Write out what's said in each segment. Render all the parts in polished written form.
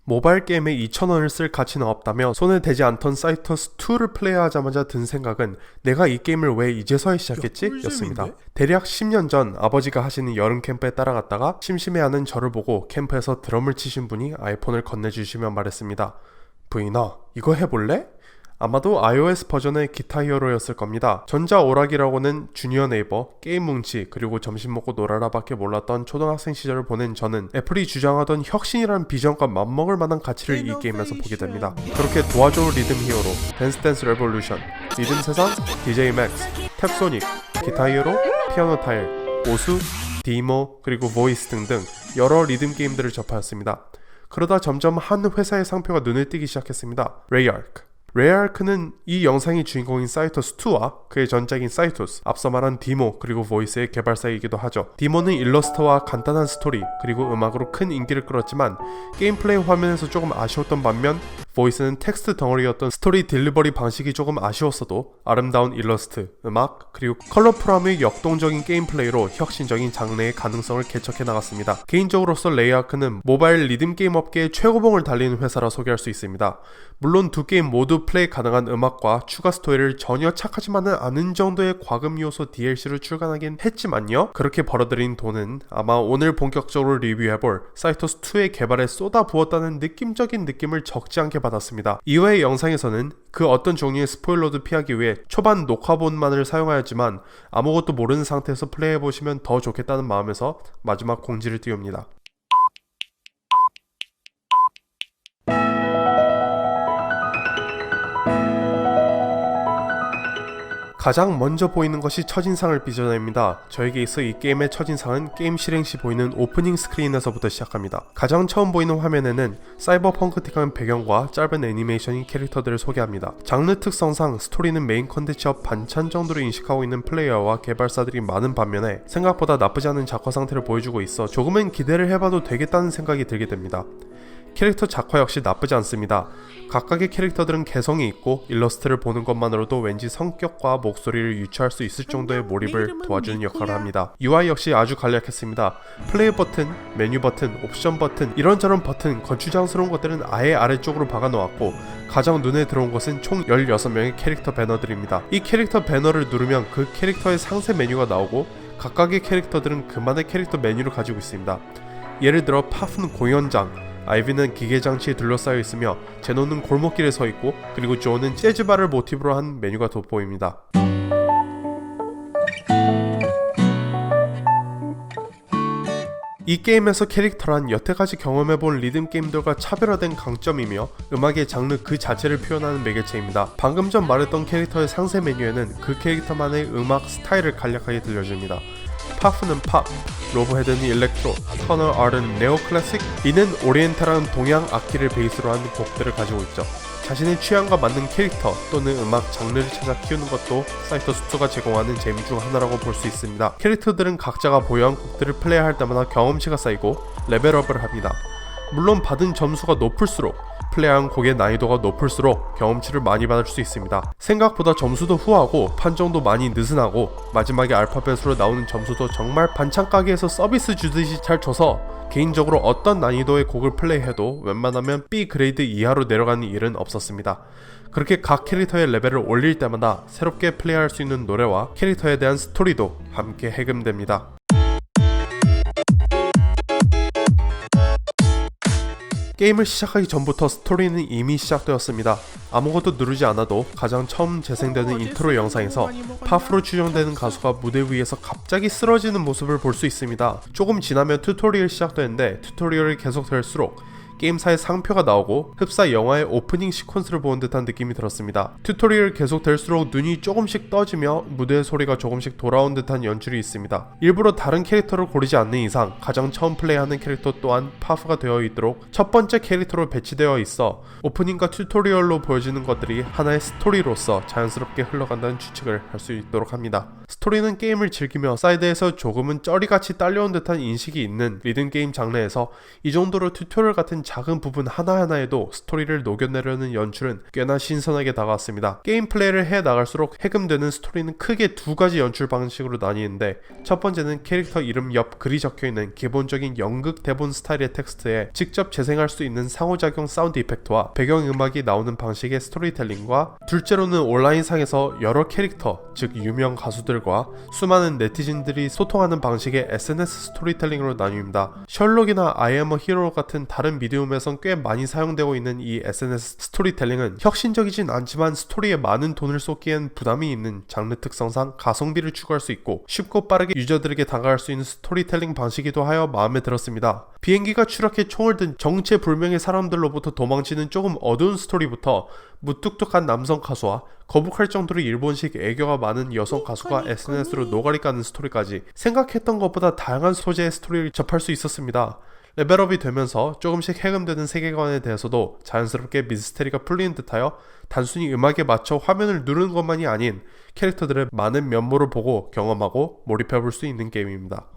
모바일 게임에 2,000원을 쓸 가치는 없다며 손에 대지 않던 사이토스2를 플레이하자마자 든 생각은 내가 이 게임을 왜 이제서야 시작했지? 였습니다. 대략 10년 전 아버지가 하시는 여름 캠프에 따라갔다가 심심해하는 저를 보고 캠프에서 드럼을 치신 분이 아이폰을 건네주시며 말했습니다. 부인아, 이거 해볼래? 아마도 iOS 버전의 기타 히어로였을 겁니다. 전자오락이라고는 주니어 네이버, 게임 뭉치, 그리고 점심 먹고 놀아라 밖에 몰랐던 초등학생 시절을 보낸 저는 애플이 주장하던 혁신이라는 비전과 맞먹을 만한 가치를 이 게임에서 보게 됩니다. 그렇게 도와줘 리듬 히어로, 댄스 댄스 레볼루션, 리듬 세상, DJ 맥스, 탭소닉, 기타 히어로, 피아노 타일, 오수, 디모, 그리고 보이스 등등 여러 리듬 게임들을 접하였습니다. 그러다 점점 한 회사의 상표가 눈에 띄기 시작했습니다. 레이아크. 레이아크는 이 영상의 주인공인 사이토스2와 그의 전작인 사이토스, 앞서 말한 디모 그리고 보이스의 개발사이기도 하죠. 디모는 일러스트와 간단한 스토리 그리고 음악으로 큰 인기를 끌었지만 게임 플레이 화면에서 조금 아쉬웠던 반면 보이스는 텍스트 덩어리였던 스토리 딜리버리 방식이 조금 아쉬웠어도 아름다운 일러스트, 음악, 그리고 컬러풀함의 역동적인 게임 플레이로 혁신적인 장르의 가능성을 개척해 나갔습니다. 개인적으로서 레이아크는 모바일 리듬 게임 업계의 최고봉을 달리는 회사라 소개할 수 있습니다. 물론 두 게임 모두 플레이 가능한 음악과 추가 스토리를 전혀 착하지만은 않은 정도의 과금 요소 DLC를 출간하긴 했지만요, 그렇게 벌어들인 돈은 아마 오늘 본격적으로 리뷰해볼 사이토스2의 개발에 쏟아부었다는 느낌적인 느낌을 적지 않게 받았습니다. 이외의 영상에서는 그 어떤 종류의 스포일러도 피하기 위해 초반 녹화본만을 사용하였지만 아무것도 모르는 상태에서 플레이해보시면 더 좋겠다는 마음에서 마지막 공지를 띄웁니다. 가장 먼저 보이는 것이 첫인상을 빚어냅니다. 저에게 있어 이 게임의 첫인상은 게임 실행 시 보이는 오프닝 스크린에서부터 시작합니다. 가장 처음 보이는 화면에는 사이버펑크틱한 배경과 짧은 애니메이션이 캐릭터들을 소개합니다. 장르 특성상 스토리는 메인 컨텐츠와 반찬 정도로 인식하고 있는 플레이어와 개발사들이 많은 반면에 생각보다 나쁘지 않은 작화 상태를 보여주고 있어 조금은 기대를 해봐도 되겠다는 생각이 들게 됩니다. 캐릭터 작화 역시 나쁘지 않습니다. 각각의 캐릭터들은 개성이 있고 일러스트를 보는 것만으로도 왠지 성격과 목소리를 유추할 수 있을 정도의 몰입을 도와주는 역할을 합니다. UI 역시 아주 간략했습니다. 플레이 버튼, 메뉴 버튼, 옵션 버튼, 이런저런 버튼, 거추장스러운 것들은 아예 아래쪽으로 박아놓았고 가장 눈에 들어온 것은 총 16명의 캐릭터 배너들입니다. 이 캐릭터 배너를 누르면 그 캐릭터의 상세 메뉴가 나오고 각각의 캐릭터들은 그만의 캐릭터 메뉴를 가지고 있습니다. 예를 들어 파프는 공연장, 아이비는 기계장치에 둘러싸여 있으며 제노는 골목길에 서 있고 그리고 조는 재즈바를 모티브로 한 메뉴가 돋보입니다. 이 게임에서 캐릭터란 여태까지 경험해본 리듬 게임들과 차별화된 강점이며 음악의 장르 그 자체를 표현하는 매개체입니다. 방금 전 말했던 캐릭터의 상세 메뉴에는 그 캐릭터만의 음악 스타일을 간략하게 들려줍니다. 파프는 팝, 로브헤드는 일렉트로, 터너 R은 네오클래식, 리는 오리엔탈한 동양 악기를 베이스로 한 곡들을 가지고 있죠. 자신의 취향과 맞는 캐릭터 또는 음악 장르를 찾아 키우는 것도 사이토스2가 제공하는 재미 중 하나라고 볼 수 있습니다. 캐릭터들은 각자가 보유한 곡들을 플레이할 때마다 경험치가 쌓이고 레벨업을 합니다. 물론 받은 점수가 높을수록 플레이한 곡의 난이도가 높을수록 경험치를 많이 받을 수 있습니다. 생각보다 점수도 후하고 판정도 많이 느슨하고 마지막에 알파벳으로 나오는 점수도 정말 반찬 가게에서 서비스 주듯이 잘 줘서 개인적으로 어떤 난이도의 곡을 플레이해도 웬만하면 B 그레이드 이하로 내려가는 일은 없었습니다. 그렇게 각 캐릭터의 레벨을 올릴 때마다 새롭게 플레이할 수 있는 노래와 캐릭터에 대한 스토리도 함께 해금됩니다. 게임을 시작하기 전부터 스토리는 이미 시작되었습니다. 아무것도 누르지 않아도 가장 처음 재생되는 인트로 영상에서 파프로 추정되는 가수가 무대 위에서 갑자기 쓰러지는 모습을 볼 수 있습니다. 조금 지나면 튜토리얼이 시작되는데 튜토리얼이 계속될수록 게임사의 상표가 나오고 흡사 영화의 오프닝 시퀀스를 보는 듯한 느낌이 들었습니다. 튜토리얼 계속 될수록 눈이 조금씩 떠지며 무대의 소리가 조금씩 돌아온 듯한 연출이 있습니다. 일부러 다른 캐릭터를 고르지 않는 이상 가장 처음 플레이하는 캐릭터 또한 파프가 되어 있도록 첫 번째 캐릭터로 배치되어 있어 오프닝과 튜토리얼로 보여지는 것들이 하나의 스토리로서 자연스럽게 흘러간다는 추측을 할 수 있도록 합니다. 스토리는 게임을 즐기며 사이드에서 조금은 쩌리같이 딸려온 듯한 인식이 있는 리듬 게임 장르에서 이 정도로 튜토리얼 같은 작은 부분 하나하나에도 스토리를 녹여내려는 연출은 꽤나 신선하게 다가왔습니다. 게임 플레이를 해 나갈수록 해금되는 스토리는 크게 두 가지 연출 방식으로 나뉘는데, 첫 번째는 캐릭터 이름 옆 글이 적혀있는 기본적인 연극 대본 스타일의 텍스트에 직접 재생할 수 있는 상호작용 사운드 이펙트와 배경음악이 나오는 방식의 스토리텔링과, 둘째로는 온라인상에서 여러 캐릭터, 즉 유명 가수들과 수많은 네티즌들이 소통하는 방식의 SNS 스토리텔링으로 나뉩니다. 셜록이나 I am a hero 같은 다른 미디움에선 꽤 많이 사용되고 있는 이 SNS 스토리텔링은 혁신적이진 않지만 스토리에 많은 돈을 쏟기엔 부담이 있는 장르 특성상 가성비를 추구할 수 있고 쉽고 빠르게 유저들에게 다가갈 수 있는 스토리텔링 방식이기도 하여 마음에 들었습니다. 비행기가 추락해 총을 든 정체불명의 사람들로부터 도망치는 조금 어두운 스토리부터 무뚝뚝한 남성 가수와 거북할 정도로 일본식 애교가 많은 여성 가수가 SNS로 노가리 까는 스토리까지 생각했던 것보다 다양한 소재의 스토리를 접할 수 있었습니다. 레벨업이 되면서 조금씩 해금되는 세계관에 대해서도 자연스럽게 미스테리가 풀리는 듯하여 단순히 음악에 맞춰 화면을 누르는 것만이 아닌 캐릭터들의 많은 면모를 보고 경험하고 몰입해볼 수 있는 게임입니다.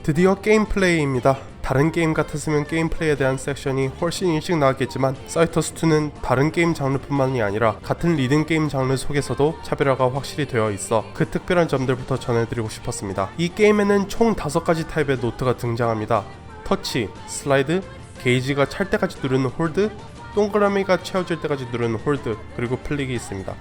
드디어 게임 플레이입니다. 다른 게임 같았으면 게임 플레이에 대한 섹션이 훨씬 일찍 나왔겠지만 사이터스2는 다른 게임 장르뿐만이 아니라 같은 리듬 게임 장르 속에서도 차별화가 확실히 되어 있어 그 특별한 점들부터 전해드리고 싶었습니다. 이 게임에는 총 5가지 타입의 노트가 등장합니다. 터치, 슬라이드, 게이지가 찰 때까지 누르는 홀드, 동그라미가 채워질 때까지 누르는 홀드, 그리고 플릭이 있습니다.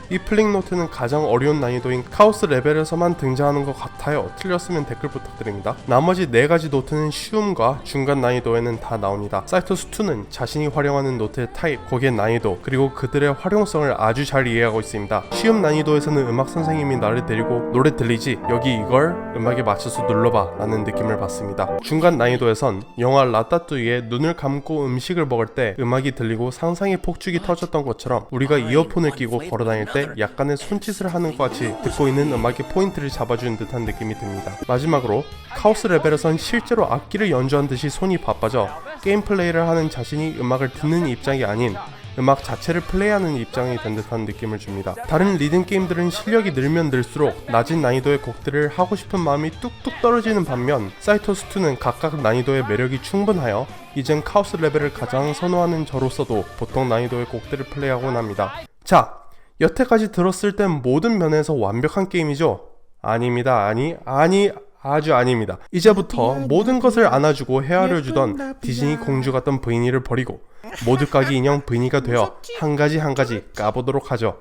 이 플릭 노트는 가장 어려운 난이도인 카오스 레벨에서만 등장하는 것 같아요. 틀렸으면 댓글 부탁드립니다. 나머지 4가지 노트는 쉬움과 중간 난이도에는 다 나옵니다. 사이터스2는 자신이 활용하는 노트의 타입, 곡의 난이도, 그리고 그들의 활용성을 아주 잘 이해하고 있습니다. 쉬움 난이도에서는 음악 선생님이 나를 데리고 노래 들리지? 여기 이걸 음악에 맞춰서 눌러봐 라는 느낌을 받습니다. 중간 난이도에선 영화 라따뚜이에 눈을 감고 음식을 먹을 때 음악이 들리고 상상의 폭죽이 터졌던 것처럼 우리가 이어폰을 끼고 걸어다닐 때 약간의 손짓을 하는 것 같이 듣고 있는 음악의 포인트를 잡아주는 듯한 느낌이 듭니다. 마지막으로 카오스 레벨에선 실제로 악기를 연주한 듯이 손이 바빠져 게임 플레이를 하는 자신이 음악을 듣는 입장이 아닌 음악 자체를 플레이하는 입장이 된 듯한 느낌을 줍니다. 다른 리듬 게임들은 실력이 늘면 늘수록 낮은 난이도의 곡들을 하고 싶은 마음이 뚝뚝 떨어지는 반면 사이터스2는 각각 난이도의 매력이 충분하여 이젠 카오스 레벨을 가장 선호하는 저로서도 보통 난이도의 곡들을 플레이하곤 합니다. 자, 여태까지 들었을 땐 모든 면에서 완벽한 게임이죠? 아닙니다. 아주 아닙니다. 이제부터 모든 것을 안아주고 헤아려주던 디즈니 공주 같던 브이니를 버리고 모두 까기 인형 브이니가 되어 한 가지 까보도록 하죠.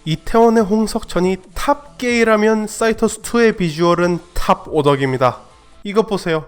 이태원의 홍석천이 탑게이라면 사이터스2의 비주얼은 탑 오덕입니다. 이것 보세요.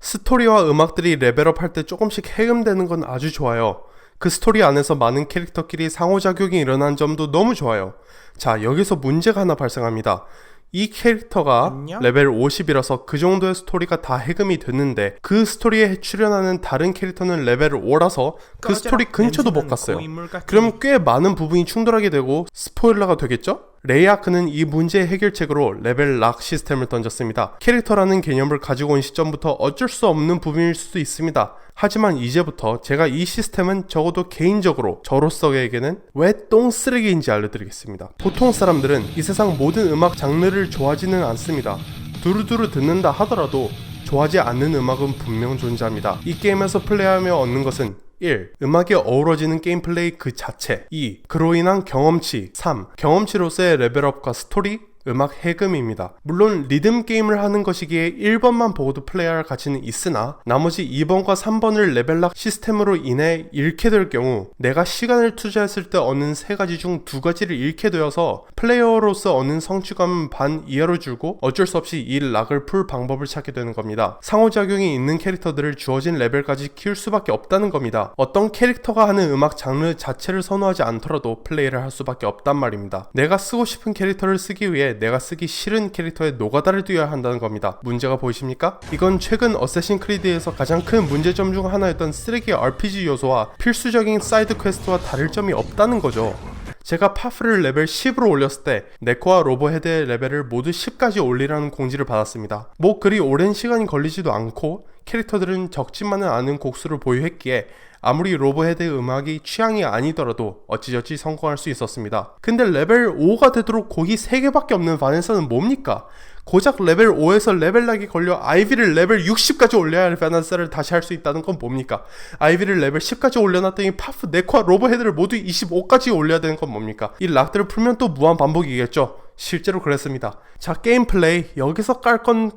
스토리와 음악들이 레벨업 할 때 조금씩 해금되는 건 아주 좋아요. 그 스토리 안에서 많은 캐릭터끼리 상호작용이 일어난 점도 너무 좋아요. 자, 여기서 문제가 하나 발생합니다. 이 캐릭터가 레벨 50이라서 그 정도의 스토리가 다 해금이 됐는데 그 스토리에 출연하는 다른 캐릭터는 레벨 5라서 그 스토리 근처도 못 갔어요. 그럼 꽤 많은 부분이 충돌하게 되고 스포일러가 되겠죠? 레이아크는 이 문제의 해결책으로 레벨 락 시스템을 던졌습니다. 캐릭터라는 개념을 가지고 온 시점부터 어쩔 수 없는 부분일 수도 있습니다. 하지만 이제부터 제가 이 시스템은 적어도 개인적으로 저로서에게는 왜 똥쓰레기인지 알려드리겠습니다. 보통 사람들은 이 세상 모든 음악 장르를 좋아하지는 않습니다. 두루두루 듣는다 하더라도 좋아하지 않는 음악은 분명 존재합니다. 이 게임에서 플레이하며 얻는 것은 1. 음악에 어우러지는 게임 플레이 그 자체. 2. 그로 인한 경험치. 3. 경험치로서의 레벨업과 스토리, 음악 해금입니다. 물론 리듬 게임을 하는 것이기에 1번만 보고도 플레이할 가치는 있으나 나머지 2번과 3번을 레벨락 시스템으로 인해 잃게 될 경우 내가 시간을 투자했을 때 얻는 3가지 중 2가지를 잃게 되어서 플레이어로서 얻는 성취감은 반 이하로 줄고 어쩔 수 없이 이 락을 풀 방법을 찾게 되는 겁니다. 상호작용이 있는 캐릭터들을 주어진 레벨까지 키울 수밖에 없다는 겁니다. 어떤 캐릭터가 하는 음악 장르 자체를 선호하지 않더라도 플레이를 할 수밖에 없단 말입니다. 내가 쓰고 싶은 캐릭터를 쓰기 위해 내가 쓰기 싫은 캐릭터의 노가다를 뛰어야 한다는 겁니다. 문제가 보이십니까? 이건 최근 어쌔신 크리드에서 가장 큰 문제점 중 하나였던 쓰레기 RPG 요소와 필수적인 사이드 퀘스트와 다를 점이 없다는 거죠. 제가 파프를 레벨 10으로 올렸을 때 네코와 로보헤드의 레벨을 모두 10까지 올리라는 공지를 받았습니다. 뭐 그리 오랜 시간이 걸리지도 않고 캐릭터들은 적지만은 않은 곡수를 보유했기에 아무리 로보헤드의 음악이 취향이 아니더라도 어찌저찌 성공할 수 있었습니다. 근데 레벨 5가 되도록 곡이 3개밖에 없는 바네사는 뭡니까? 고작 레벨 5에서 레벨락이 걸려 아이비를 레벨 60까지 올려야 할 바네사를 다시 할 수 있다는 건 뭡니까? 아이비를 레벨 10까지 올려놨더니 파프, 네코와 로보헤드를 모두 25까지 올려야 되는 건 뭡니까? 이 락들을 풀면 또 무한 반복이겠죠? 실제로 그랬습니다. 자, 게임 플레이 여기서 깔 건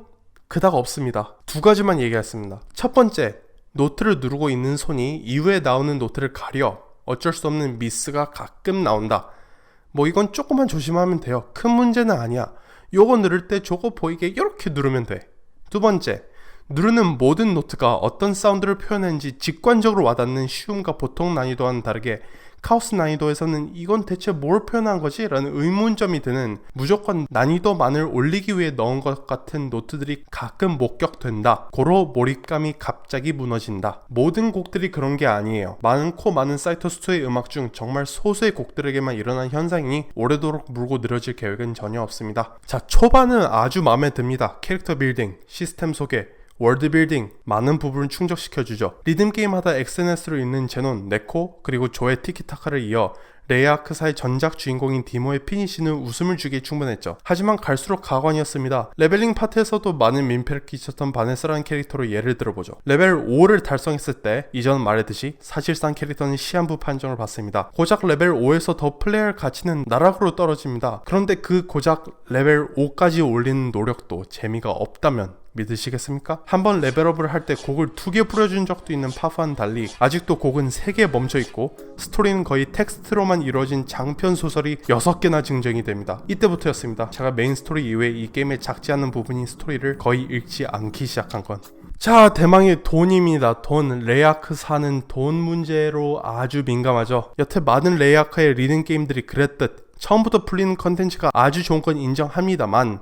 그닥 없습니다. 2가지만 얘기했습니다. 첫 번째, 노트를 누르고 있는 손이 이후에 나오는 노트를 가려 어쩔 수 없는 미스가 가끔 나온다. 뭐 이건 조금만 조심하면 돼요. 큰 문제는 아니야. 요거 누를 때 저거 보이게 이렇게 누르면 돼. 2번째, 누르는 모든 노트가 어떤 사운드를 표현하는지 직관적으로 와닿는 쉬움과 보통 난이도와는 다르게 카오스 난이도에서는 이건 대체 뭘 표현한 거지? 라는 의문점이 드는 무조건 난이도만을 올리기 위해 넣은 것 같은 노트들이 가끔 목격된다. 고로 몰입감이 갑자기 무너진다. 모든 곡들이 그런 게 아니에요. 많고 많은 사이토스2의 음악 중 정말 소수의 곡들에게만 일어난 현상이니 오래도록 물고 늘어질 계획은 전혀 없습니다. 자, 초반은 아주 마음에 듭니다. 캐릭터 빌딩, 시스템 소개, 월드 빌딩 많은 부분을 충족시켜주죠. 리듬게임하다 XNS로 있는 제논, 네코, 그리고 조의 티키타카를 이어 레이아크사의 전작 주인공인 디모의 피니시는 웃음을 주기에 충분했죠. 하지만 갈수록 가관이었습니다. 레벨링 파트에서도 많은 민폐를 끼쳤던 바네사라는 캐릭터로 예를 들어보죠. 레벨 5를 달성했을 때 이전 말했듯이 사실상 캐릭터는 시한부 판정을 받습니다. 고작 레벨 5에서 더 플레이할 가치는 나락으로 떨어집니다. 그런데 그 고작 레벨 5까지 올리는 노력도 재미가 없다면 믿으시겠습니까? 한번 레벨업을 할 때 곡을 2개 뿌려준 적도 있는 파프와는 달리 아직도 곡은 3개 멈춰있고 스토리는 거의 텍스트로만 이루어진 장편 소설이 6개나 증정이 됩니다. 이때부터였습니다. 제가 메인 스토리 이외에 이 게임의 작지 않은 부분인 스토리를 거의 읽지 않기 시작한 건. 자, 대망의 돈입니다. 돈. 레이아크사는 돈 문제로 아주 민감하죠. 여태 많은 레이아크의 리듬 게임들이 그랬듯 처음부터 풀리는 컨텐츠가 아주 좋은 건 인정합니다만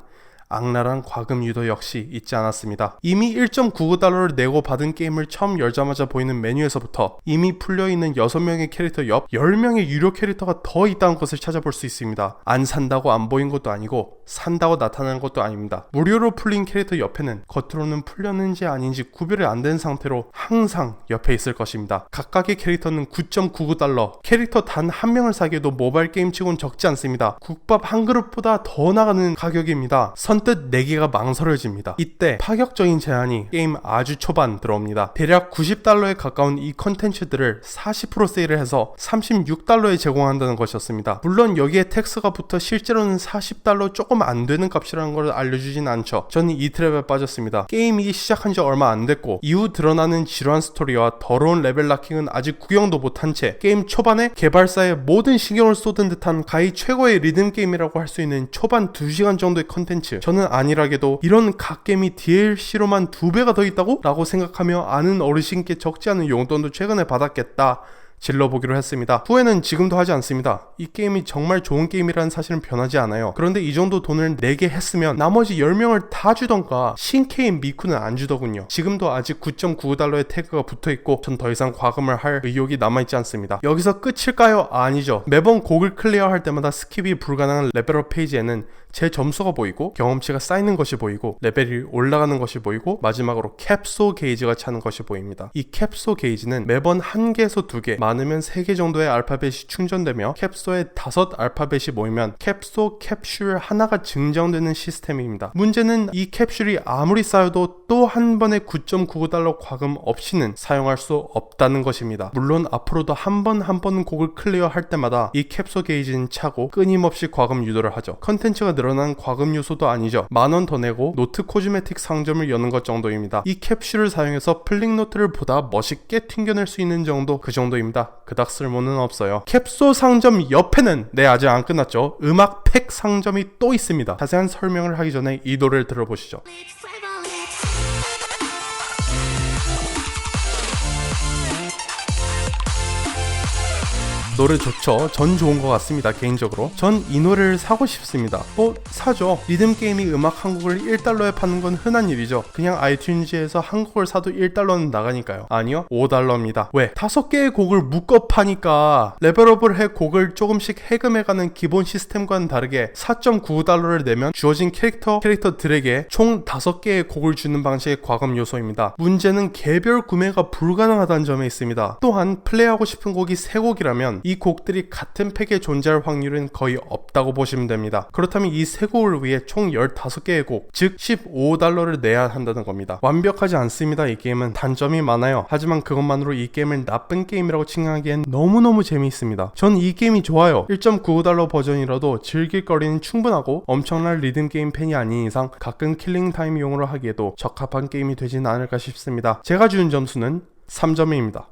악랄한 과금 유도 역시 잊지 않았습니다. 이미 1.99달러를 내고 받은 게임을 처음 열자마자 보이는 메뉴에서부터 이미 풀려있는 6명의 캐릭터 옆 10명의 유료 캐릭터가 더 있다는 것을 찾아볼 수 있습니다. 안 산다고 안 보인 것도 아니고 산다고 나타나는 것도 아닙니다. 무료로 풀린 캐릭터 옆에는 겉으로는 풀렸는지 아닌지 구별이 안 된 상태로 항상 옆에 있을 것입니다. 각각의 캐릭터는 9.99달러, 캐릭터 단 한 명을 사기에도 모바일 게임치곤 적지 않습니다. 국밥 한 그릇보다 더 나가는 가격입니다. 선뜻 내기가 망설여집니다. 이때 파격적인 제한이 게임 아주 초반 들어옵니다. 대략 90달러에 가까운 이 컨텐츠들을 40% 세일을 해서 36달러에 제공한다는 것이었습니다. 물론 여기에 텍스가 붙어 실제로는 40달러 조금 안 되는 값이라는 걸 알려주진 않죠. 저는 이 트랩에 빠졌습니다. 게임이 시작한 지 얼마 안 됐고 이후 드러나는 지루한 스토리와 더러운 레벨 락킹은 아직 구경도 못한 채 게임 초반에 개발사의 모든 신경을 쏟은 듯한 가히 최고의 리듬 게임이라고 할 수 있는 초반 2시간 정도의 컨텐츠, 저는 안일하게도 이런 갓게임이 DLC로만 2배가 더 있다고? 라고 생각하며 아는 어르신께 적지 않은 용돈도 최근에 받았겠다 질러보기로 했습니다. 후회는 지금도 하지 않습니다. 이 게임이 정말 좋은 게임이라는 사실은 변하지 않아요. 그런데 이 정도 돈을 내게 했으면 나머지 10명을 다 주던가 신케인 미쿠는 안 주더군요. 지금도 아직 9.99달러의 태그가 붙어있고 전 더 이상 과금을 할 의욕이 남아있지 않습니다. 여기서 끝일까요? 아니죠. 매번 곡을 클리어할 때마다 스킵이 불가능한 레벨업 페이지에는 제 점수가 보이고 경험치가 쌓이는 것이 보이고 레벨이 올라가는 것이 보이고 마지막으로 캡소 게이지가 차는 것이 보입니다. 이 캡소 게이지는 매번 1개에서 2개, 많으면 3개 정도의 알파벳이 충전되며 캡소에 5 알파벳이 모이면 캡소 캡슐 하나가 증정되는 시스템입니다. 문제는 이 캡슐이 아무리 쌓여도 또 한 번의 9.99달러 과금 없이는 사용할 수 없다는 것입니다. 물론 앞으로도 한 번 곡을 클리어할 때마다 이 캡소 게이지는 차고 끊임없이 과금 유도를 하죠. 컨텐츠가 늘어난 과금 요소도 아니죠. 10,000원 더 내고 노트 코즈메틱 상점을 여는 것 정도입니다. 이 캡슐을 사용해서 플링 노트를 보다 멋있게 튕겨낼 수 있는 정도, 그 정도입니다. 그닥 쓸모는 없어요. 캡소 상점 옆에는 아직 안 끝났죠. 음악 팩 상점이 또 있습니다. 자세한 설명을 하기 전에 이 노래를 들어보시죠. 노래 좋죠. 전 좋은 것 같습니다. 개인적으로 전 이 노래를 사고 싶습니다. 사죠. 리듬 게임이 음악 한 곡을 1달러에 파는 건 흔한 일이죠. 그냥 아이튠즈에서 한 곡을 사도 1달러는 나가니까요. 아니요, 5달러입니다. 왜? 5개의 곡을 묶어 파니까. 레벨업을 해 곡을 조금씩 해금해가는 기본 시스템과는 다르게 4.9달러를 내면 주어진 캐릭터들에게 총 5개의 곡을 주는 방식의 과금 요소입니다. 문제는 개별 구매가 불가능하다는 점에 있습니다. 또한 플레이하고 싶은 곡이 3곡이라면 이 곡들이 같은 팩에 존재할 확률은 거의 없다고 보시면 됩니다. 그렇다면 이 3곡을 위해 총 15개의 곡, 즉 15달러를 내야 한다는 겁니다. 완벽하지 않습니다. 이 게임은 단점이 많아요. 하지만 그것만으로 이 게임을 나쁜 게임이라고 칭하기엔 너무너무 재미있습니다. 전 이 게임이 좋아요. 1.95달러 버전이라도 즐길 거리는 충분하고 엄청난 리듬 게임 팬이 아닌 이상 가끔 킬링 타임용으로 하기에도 적합한 게임이 되진 않을까 싶습니다. 제가 주는 점수는 3점입니다.